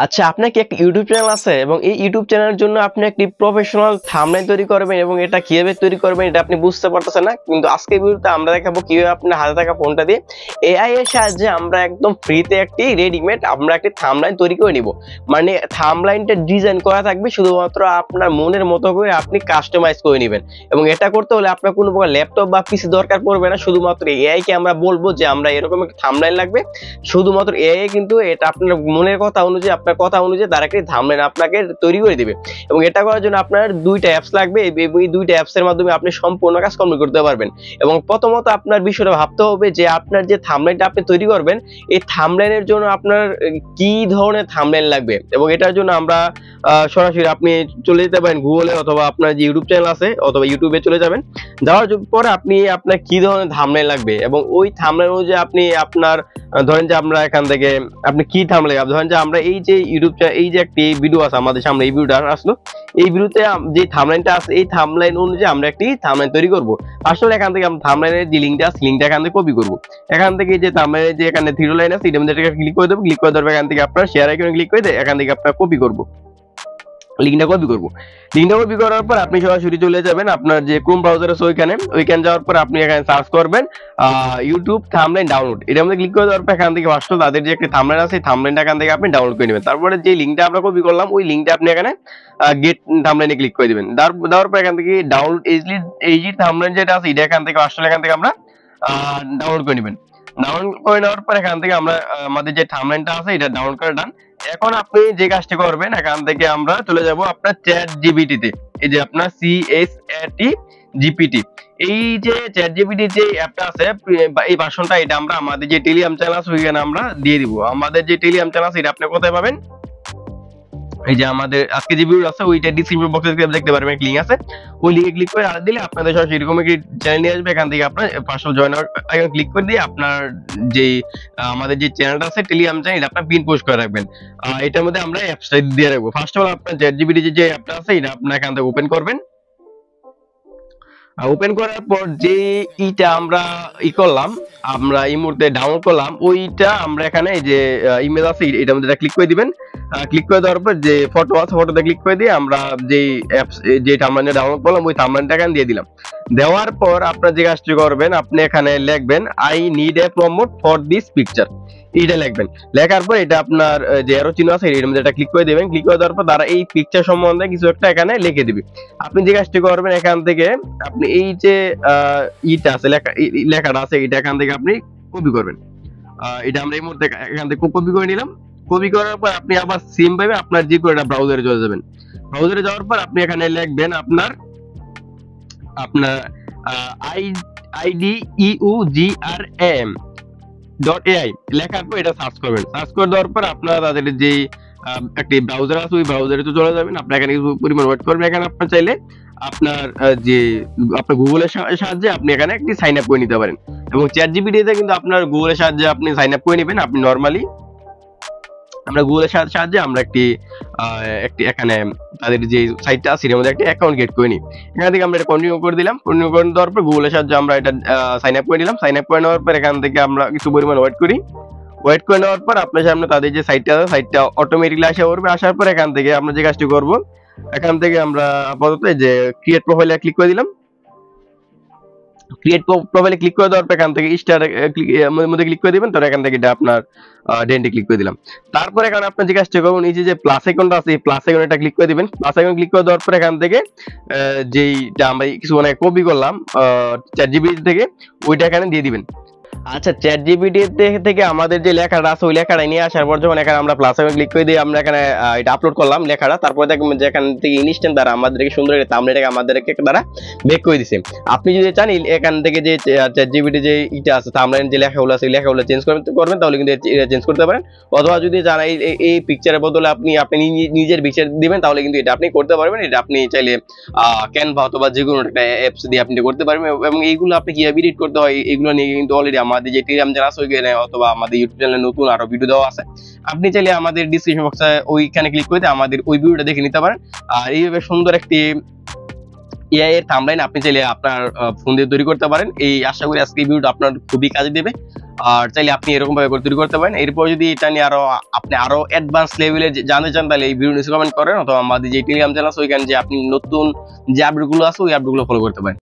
আচ্ছা, আপনার কি একটা ইউটিউব চ্যানেল আছে এবং এই ইউটিউব চ্যানেলের জন্য আপনি একটি প্রফেশনাল থাম্বনেল তৈরি করবেন এবং এটা কিভাবে তৈরি করবেন এটা আপনি বুঝতে পারতেছেন না, কিন্তু আজকের ভিডিওতে আমরা দেখাবো কিভাবে আপনার হাতে থাকা ফোনটা দিয়ে এআই এর সাহায্যে আমরা একদম ফ্রিতে একটি রেডিমেড আমরা একটি থাম্বনেল তৈরি করে নিব। মানে থাম্বনেলটা ডিজাইন করা থাকবে শুধুমাত্র আপনার মনের মতো করে আপনি কাস্টমাইজ করে নেবেন, এবং এটা করতে হলে আপনার কোনো প্রকার ল্যাপটপ বা পিসি দরকার পড়বে না। শুধুমাত্র এআই কে আমরা বলবো যে আমরা এরকম একটা থাম্বনেল লাগবে, শুধুমাত্র এআই কিন্তু এটা আপনার মনের কথা অনুযায়ী আপনার কথা অনুযায়ী তারা কি থাম্বনেল আপনাকে তৈরি করে দিবে। এবং এটা করার জন্য আপনার দুইটা অ্যাপস লাগবে, এই দুইটা অ্যাপসের মাধ্যমে আপনি সম্পূর্ণ কাজ কমপ্লিট করতে পারবেন। এবং প্রথমত আপনার বিষয়টা ভাবতে হবে যে আপনার যে থাম্বনেলটা আপনি তৈরি করবেন এই থাম্বনেলের জন্য আপনার কি ধরনের থাম্বনেল লাগবে, এবং এটার জন্য আমরা সরাসরি আপনি চলে যেতে পারেন গুগলে, অথবা আপনার যে ইউটিউব চ্যানেল আছে অথবা ইউটিউবে চলে যাবেন। যাওয়ার পরে আপনি আপনার কি ধরনের থাম্বনেল লাগবে এবং ওই থাম্বনেল অনুযায়ী আপনি আপনার ধরেন যে আমরা এখান থেকে আপনি কি থাম্বনেল ধরেন যে আমরা এই যে ইউটিউব এই যে একটি ভিডিও আছে আমাদের সামনে, এই ভিডিওটা আসলো, এই ভিডিওতে যে থাম্বনেলটা আছে এই থাম্বনেল অনুযায়ী আমরা একটি থাম্বনেল তৈরি করব। আসলে এখান থেকে আমরা থাম্বনেলের যে লিংকটা আছে লিংকটা এখান থেকে কপি করব। এখান থেকে যে থাম্বনেলের যে এখানে থ্রি লাইন আছে এটার মধ্যে ক্লিক করে দেবো, ক্লিক করে দেবো এখান থেকে আপনার শেয়ার আইকনে ক্লিক করে এখান থেকে আপনার কপি করব, লিঙ্কটা কপি করব। লিঙ্কটা কপি করার পর আপনি সরাসরি চলে যাবেন আপনার যে ক্রোম ব্রাউজার আছে ওইখানে যাওয়ার পর আপনি এখানে সার্চ করবেন ইউটিউব থাম্বনেল ডাউনলোড, এটার মধ্যে ক্লিক করে দেওয়ার পর এখান থেকে আসলে তাদের যে একটা থাম্বনেল আছে থাম্বনেলটা এখান থেকে আপনি ডাউনলোড করে নেবেন। তারপরে যে লিঙ্কটা আমরা কপি করলাম ওই লিঙ্কটা আপনি এখানে গেট থাম্বনেলে ক্লিক করে দিবেন। দেওয়ার পর এখান থেকে ডাউনলোড এইচডি থাম্বনেল যেটা আছে এটা এখান থেকে আসলে এখান থেকে আমরা ডাউনলোড করে নেবেন। ডাউনলোড করে নেওয়ার পর এখান থেকে আমরা আমাদের যে থাম্বনেলটা আছে এটা ডাউনলোড করে ডান। এখন আপনি যে কাজটি করবেন এখান থেকে আমরা চলে যাব আপনার চ্যাট জিপিটি তে, এই যে আপনার ChatGPT জিপিটি, এই যে চ্যাট জিপিটি যে অ্যাপটা আছে এই ভার্সনটা এটা আমরা আমাদের যে টেলিগ্রাম চ্যানেল আছে ওইখানে আমরা দিয়ে দিব। আমাদের যে টেলিগ্রাম চ্যানেল আছে এটা আপনি কোথায় পাবেন, এই যে আমাদের আজকে যে ভিডিও আছে ওইটা ডিসক্রিপশন বক্সে দেখতে পারবেন, একটা লিংক আছে, ওই লিংকে ক্লিক করে আর দিলে আপনাদের সরাসরি এরকম একটি চ্যানেল নিয়ে আসবে। এখান থেকে আপনার পার্সোনাল জয়েন আইকন ক্লিক করে দিয়ে আপনার যে আমাদের যে চ্যানেলটা আছে টেলিগ্রাম চ্যানেল এটা আপনার পিন পোস্ট করে রাখবেন। এটার মধ্যে আমরা অ্যাপসটা দিয়ে রাখবো। ফার্স্ট অফ অল আপনার চ্যাটজিপিটি যে অ্যাপটা আছে এটা আপনার এখান থেকে ওপেন করবেন। ওপেন করার পর যে ইটা আমরা করলাম, আমরা এই মুহূর্তে ডাউনলোড করলাম ওইটা আমরা এখানে এই যে ইমেজ আছে এটার মধ্যে ক্লিক করে দিবেন। ক্লিক করে দেওয়ার পর যে ফটো আছে ফটোতে ক্লিক করে দিয়ে আমরা যে অ্যাপস যে থাম্বনেল ডাউনলোড করলাম ওই থাম্বনেলটা এখানে দিয়ে দিলাম। দেওয়ার পর আপনার যে কাজটি করবেন আপনি এখানে লিখবেন I need a promote for this picture, এইটা লিখবেন। লেখার পর এটা আপনার যে অ্যারো চিহ্ন আছে এর মধ্যে ক্লিক করে দিবেন। ক্লিক করে দেওয়ার পর তারা এই পিকচার সম্বন্ধে কিছু একটা এখানে লিখে দিবে। আপনি যে কাজটি করবেন এখান থেকে আপনি এই যে ইটা আছে লেখাটা আছে এটা এখান থেকে আপনি কপি করবেন। এটা আমরা এই মুহূর্তে এখান থেকে কপি করে নিলাম। কপি করার পর আপনি আবার সেম ভাবে আপনার যে কোনো একটা ব্রাউজারে চলে যাবেন। ব্রাউজারে যাওয়ার পর আপনি এখানে লিখবেন আপনার IDEUGRAM .ai লেখার পর এটা সার্চ করবেন। সার্চ করে দেওয়ার পর আপনারা তাদের যে একটি ব্রাউজার আছে ওই ব্রাউজারে তো চলে যাবেন। আপনি এখানে কিছু পরিমাণ ওয়েট করবেন। এখানে আপনার চাইলে আপনার যে আপনার গুগলের সাহায্যে আপনি এখানে একটি সাইন আপ করে নিতে পারেন, এবং চ্যাট জিপিটিতে কিন্তু আপনার গুগলের সাহায্যে আপনি সাইন আপ করে নেবেন। আপনি নরমালি আমরা গুগলের সাহায্যে আমরা একটি এখানে তাদের যে সাইটটা আছে এর মধ্যে একটা অ্যাকাউন্ট ক্রিয়েট করে নিই। এখান থেকে আমরা এটা কন্টিনিউ করে দিলাম। কন্টিনিউ করে দেওয়ার পর গুগলের সাহায্যে আমরা এটা সাইন আপ করে নিলাম। সাইন আপ করে নেওয়ার পর এখান থেকে আমরা কিছু পরিমাণ ওয়েট করি। ওয়েট করে নেওয়ার পর আপনার সামনে তাদের যে সাইটটা আছে সাইটটা অটোমেটিক্যালি আসা করবে। আসার পর এখান থেকে আমরা যে কাজটি করব এখান থেকে আমরা আপাতত যে ক্রিয়েট প্রোফাইলে ক্লিক করে দিলাম। ক্রিয়েট প্রোফাইলে ক্লিক করে দেওয়ার পর এখান থেকে স্টার মধ্যে ক্লিক করে দিবেন। তো এখান থেকে এটা আপনার ডেন্টে ক্লিক করে দিলাম। তারপর এখানে আপনার যে কাজটা করবেন নিচে যে প্লাস আইকনটা আছে এই প্লাস আইকনটা ক্লিক করে দিবেন। প্লাস আইকন ক্লিক করে দেওয়ার পর এখান থেকে যেইটা আমরা কিছু মানে কপি করলাম চ্যাট জিপিটি থেকে ওইটা এখানে দিয়ে দিবেন। আচ্ছা, চ্যাট জিপিটি থেকে আমাদের যে লেখাটা আছে ওই লেখাটা নিয়ে আসার পর যখন এখানে আমরা প্লাস আইকন ক্লিক করে দিয়ে আমরা এখানে এটা আপলোড করলাম লেখাটা, তারপর দেখবেন যে এখান থেকে ইনস্ট্যান্ট দ্বারা আমাদেরকে সুন্দর একটা থাম্বনেলটাকে আমাদেরকে দ্বারা বেক করে দিছে। আপনি যদি চান এখান থেকে যে চ্যাট জিপিটি যে ইটা আছে থাম্বনেল যে লেখাগুলো আছে লেখাগুলো চেঞ্জ করবেন তাহলে কিন্তু চেঞ্জ করতে পারেন। অথবা যদি চান এই পিকচারের বদলে আপনি নিজের পিকচার দিবেন তাহলে কিন্তু এটা আপনি করতে পারবেন। এটা আপনি চাইলে ক্যানভা অথবা যে কোনো একটা অ্যাপস দিয়ে আপনি করতে পারবেন। এবং এইগুলো আপনি কিভাবে এডিট করতে হয় এগুলো নিয়ে কিন্তু অলরেডি আমাদের যে টেলিগ্রাম চ্যানেল আছে ওইখানে অথবা আমাদের ইউটিউব চ্যানেলে নতুন আরো ভিডিও দেওয়া আছে। আপনি চাইলে আমাদের ডিসক্রিপশন বক্সে ওইখানে ক্লিক করে আমাদের ওই ভিডিওটা দেখে নিতে পারেন। আর এইভাবে সুন্দর একটি এআই এর থাম্বনেল আপনি চাইলে আপনার ফোন দিয়ে তৈরি করতে পারেন। এই আশা করি আজকে এই ভিডিওটা আপনার খুবই কাজে দেবে। আর চাইলে আপনি এরকম ভাবে তৈরি করতে পারেন। এরপর যদি এটা নিয়ে আপনি আরো অ্যাডভান্স লেভেলে জানতে চান, তাহলে এই ভিডিও নিচে কমেন্ট করেন, অথবা আমাদের যে টেলিগ্রাম চ্যানেল আছে ওইখানে যে আপনি নতুন যে আপডেট গুলো আছে ওই আপডেট গুলো ফলো করতে পারেন।